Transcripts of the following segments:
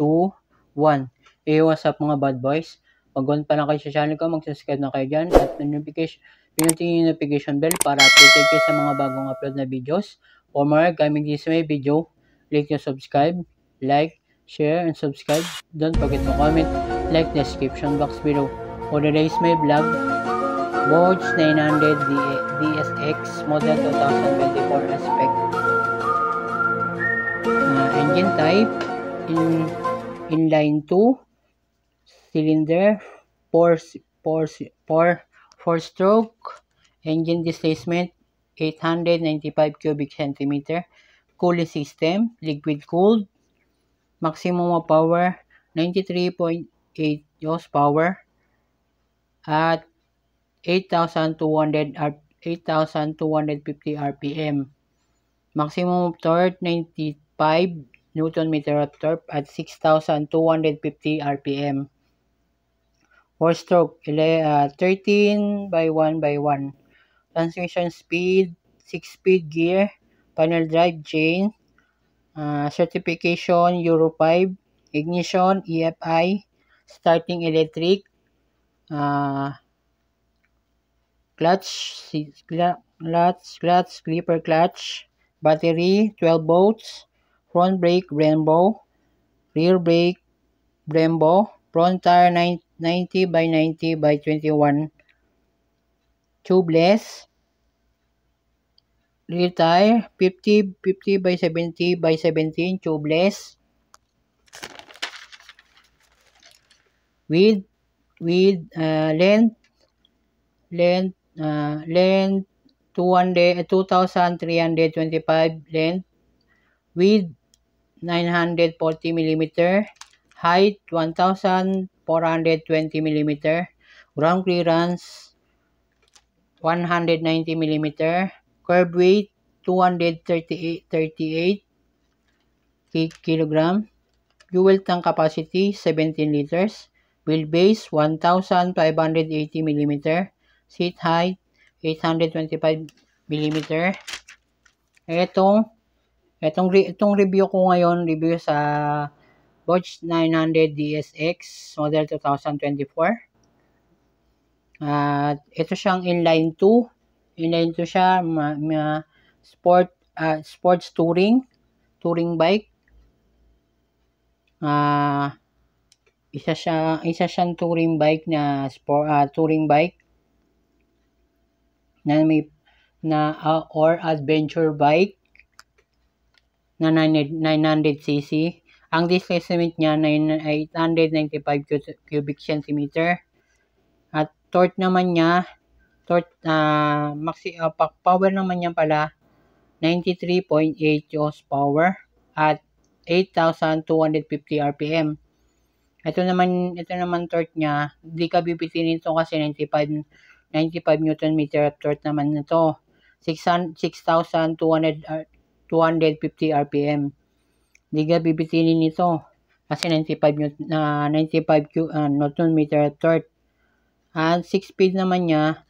2, 1. Hey, what's up mga bad boys? Pag-on pa lang kayo sa channel ko, mag-subscribe na kayo dyan at pinutin yung notification bell para updated kayo sa mga bagong upload na videos. For more gaming this way video, click yung subscribe, like, share, and subscribe. Don't forget to comment, like the description box below. For today's my vlog, Watch 900 DSX model 2024 aspect. Engine type inline 2 cylinder 4 stroke. Engine displacement 895 cubic centimeter. Cooling system liquid cooled. Maximum of power 93.8 horsepower at 8,250 RPM. Maximum torque 95 Newton meter of torque at 6,250 RPM. 4 stroke 13 by 1 by 1. Transmission speed 6-speed gear. Panel drive chain. Certification Euro 5. Ignition EFI. Starting electric. Clutch, clipper clutch, battery 12 volts, front brake Brembo, rear brake Brembo, front tire 90 by 90 by 21, tubeless, rear tire 50 by 70 by 17, tubeless, with length 2,325 length, width 940 mm, height 1,420 mm, ground clearance 190 mm, curb weight 238 kg, fuel tank capacity 17 liters, wheelbase 1,580 mm, seat height 825 mm. Itong review ko ngayon, review sa Watch 900 DSX model 2024. Ito siyang inline 2. Inline 2 siya, sports touring bike. Isa siyang touring bike na touring bike or adventure bike na 900cc. Ang displacement niya 895 cubic centimeter. At torque naman niya, power naman niya pala 93.8 horsepower at 8,250 RPM. Ito naman torque niya, hindi ka bibitinin ito kasi 95 Newton meter of torque naman ito. 6,250 RPM. Hindi ka bibitinin ito kasi 95 Newton meter of torque. At 6-speed naman niya,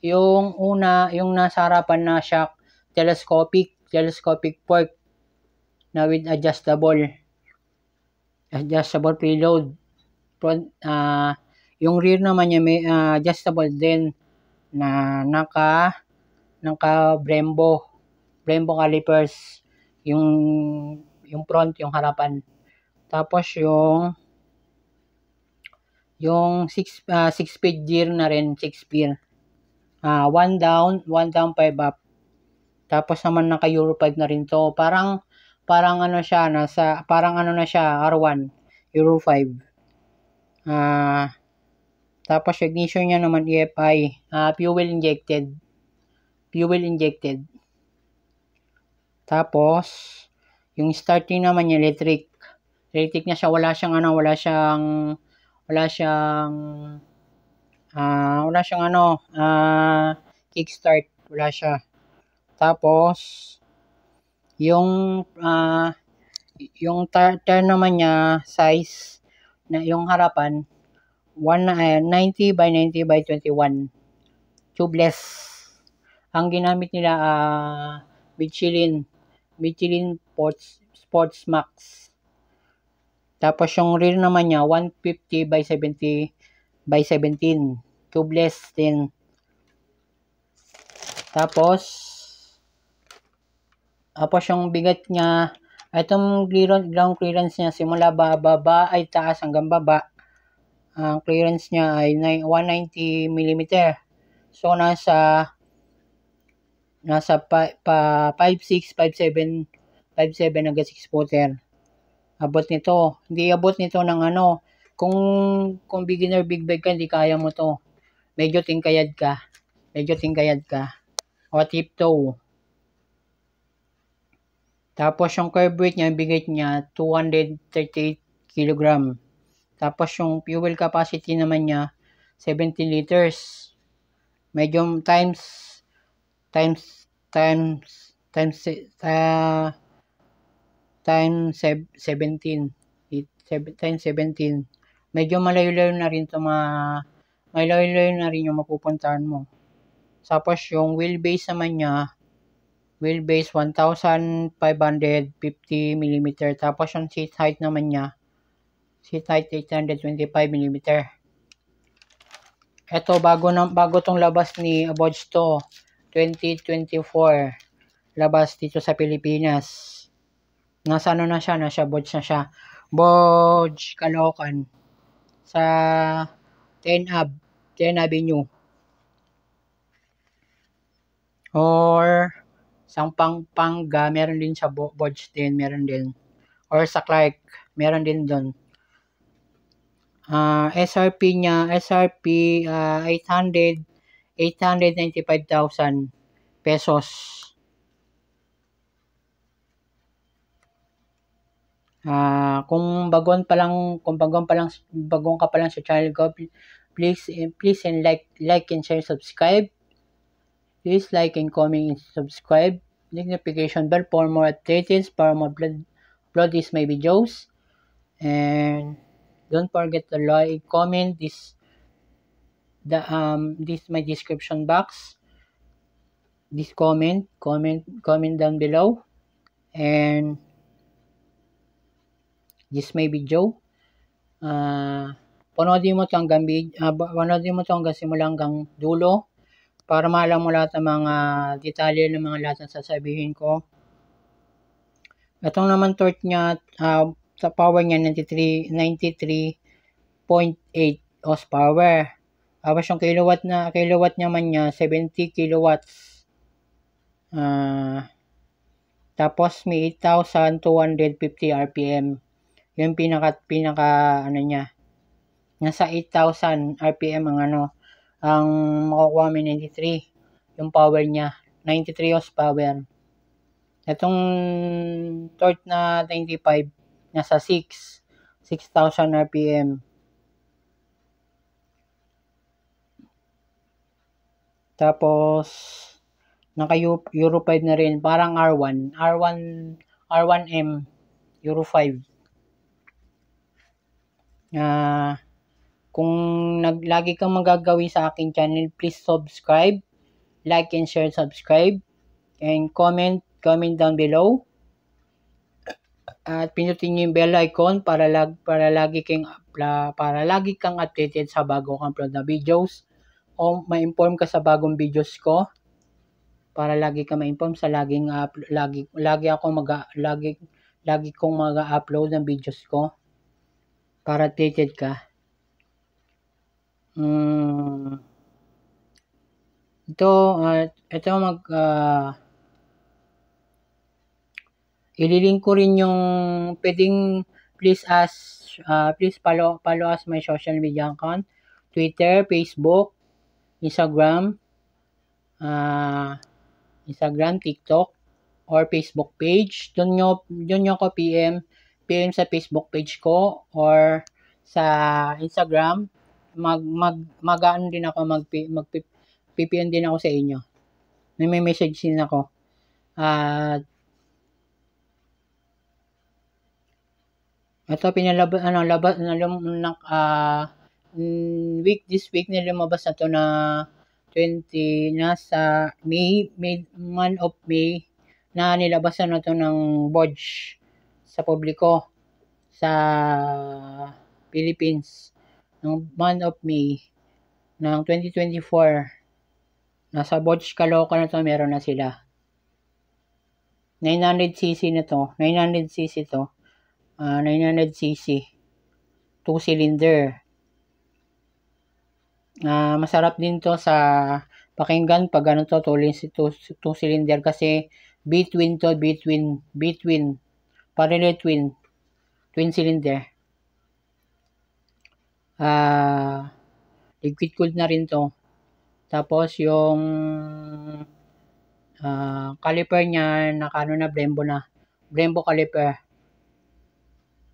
yung nasa harapan na shock, telescopic fork na with adjustable preload. Yung rear naman niya may adjustable din na naka Brembo calipers, yung front, yung harapan. Tapos yung 6-speed gear na rin, 6-speed. 1 down, 5 up. Tapos naman naka Euro 5 na rin to. Parang ano siya, parang na siya, R1, Euro 5. Tapos ignition niya naman EFI, fuel injected. Tapos yung starting naman niya electric niya siya, wala siyang kickstart, wala siya. Tapos yung tire naman niya size na yung harapan 90 by 90 by 21, tubeless. Ang ginamit nila Michelin Sports Max. Tapos yung rear naman niya 150 by 70 by 17. Tubeless din. Tapos yung bigat niya, itong ground clearance niya simula baba ay taas hanggang baba. Ang clearance niya ay 190 mm. So nasa 5'6", 5'7", 5'7" hanggang 6 footer. Abot nito. Hindi abot nito ng ano. Kung beginner big bag ka, hindi kaya mo to. Medyo tingkayad ka. O tiptoe. Tapos yung curb weight niya, bigat niya 238 kg. Tapos yung fuel capacity naman niya 17 liters. Medyo times 17. Times 17. Medyo malayo-layo na rin yung mapupuntahan mo. Tapos yung wheelbase naman niya, 1,550 mm. Tapos yung seat height naman niya, 825 mm. Ito, bago tong labas ni Abods to, 2024. Labas dito sa Pilipinas. Nasa Abods na siya. Abods, Caloocan. Sa 10 Avenue. Or sa Pampanga, meron din sa Abods din, meron din. Or sa Clark, meron din doon. SRP niya, 895,000 pesos. Kung bagon ka pa lang sa channel ko, please and like and share, subscribe. Please like and comment and subscribe. Notification bell for more updates, para upload my videos. And don't forget to like, comment this my description box. This comment down below. And this my video. Panoodin mo to hanggang simula hanggang dulo para maalam mo lahat ng mga detalye ng mga lahat ng sasabihin ko. Itong naman torque niya, sa power niya 93.8 horsepower. Tapos yung kilowatt naman niya 70 kilowatts. Tapos may 8,250 RPM. Yung pinaka ano niya. Nasa 8,000 RPM ang makukuha mo 93. Yung power niya, 93 horsepower. Itong torque na 95, nasa 6,000 RPM. Tapos naka Euro 5 na rin, parang R1M Euro 5. Kung lagi kang magagawi sa aking channel, please subscribe, like and share, subscribe, and comment down below. At pinutin niyo yung bell icon para lagi kang updated sa bagong upload na videos, o ma-inform ka sa bagong videos ko, para lagi ka ma-inform sa lagi kong mag-upload ng videos ko, para updated ka. Ililink ko rin yung pwedeng please follow us my social media account, Twitter, Facebook, Instagram, TikTok, or Facebook page. Doon nyo ko PM sa Facebook page ko or sa Instagram. Mag-ano din ako, mag-PPN din ako sa inyo. May message din ako. Ito this week lumabas na to na 20 nasa month of May na nilabasan na to ng Bodge sa publiko. sa Philippines ng month of May ng 2024. Nasa Bodge Caloocan na to, meron na sila. 900cc na to. 900cc to. 900cc. 2-cylinder. Masarap din to sa pakinggan pag ano to, 2-cylinder kasi between to, parallel twin cylinder. Liquid cooled na rin to. Tapos yung caliper niya nakano na, Brembo caliper.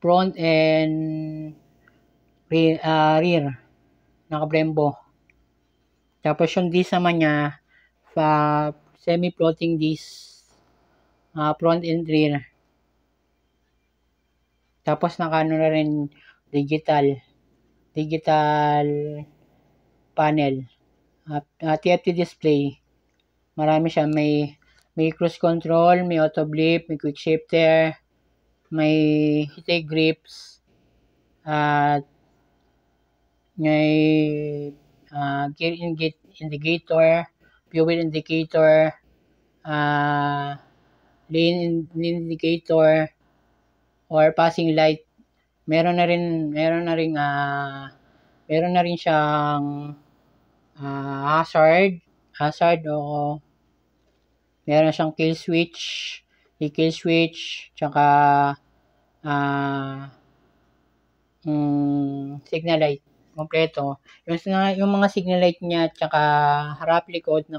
Front and rear naka Brembo. Tapos yung disc naman niya semi-floating disc, front and rear. Tapos nakano na rin digital panel. TFT display. Marami siya, may cruise control, may auto blip, may quick shifter, may heat grips, at may gear indicator, fuel indicator, lane indicator, or passing light. Meron na rin siyang hazard o meron siyang kill switch, tsaka signal light kompleto. Yung mga signal light niya tsaka harap likod na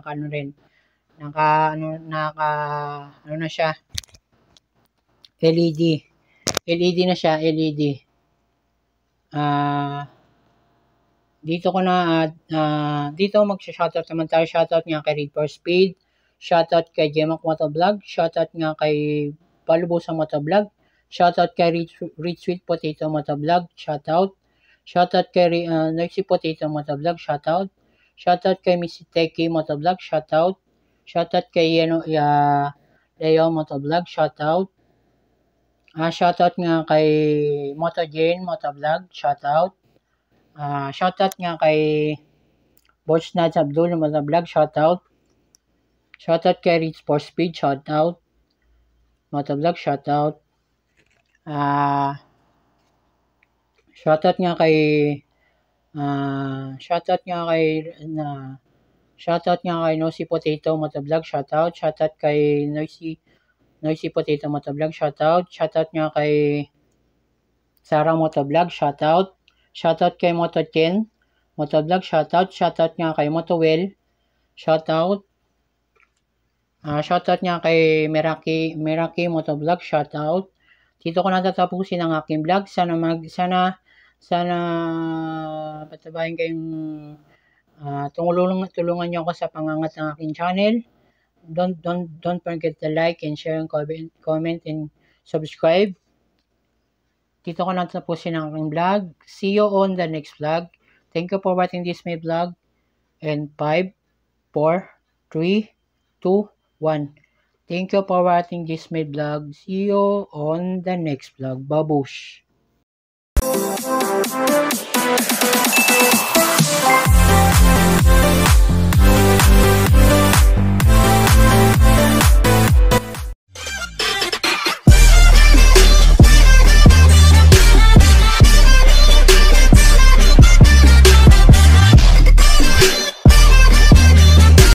siya, LED na siya, LED. Dito magsha-shoutout naman tayo. Shoutout nga kay Read for Speed, shoutout kay Gemac Motovlog, shoutout nga kay Palubosang Motovlog, shoutout kay Rich Sweet Potato Motovlog, shoutout kay Noisy Potato Motovlog, shoutout kay Missy Teki Motovlog, shoutout kay Leo Motovlog, shoutout nga kay Motojane Motovlog, shoutout nga kay Boss Nads Abdul Motovlog, shoutout kay Rich for Speed, shoutout Motovlog, shoutout nga kay Noisy Potato Motovlog, shoutout kay Noisy Potato Motovlog, shoutout nga kay Sarah Motovlog, shoutout kay Moto10 Motovlog, shoutout nga kay Motowell, shoutout nga kay Meraki Motovlog, shoutout. Dito ko natatapusin ang aking vlog. Sana patabahin kayong tulungan niyo ako sa pangangat ng aking channel. Don't forget to like and share and comment and subscribe. Dito ko natatapusin ang aking vlog. See you on the next vlog. Thank you for watching this my vlog. And 5, 4, 3, 2, 1. Thank you for watching this my vlog. See you on the next vlog. Babush!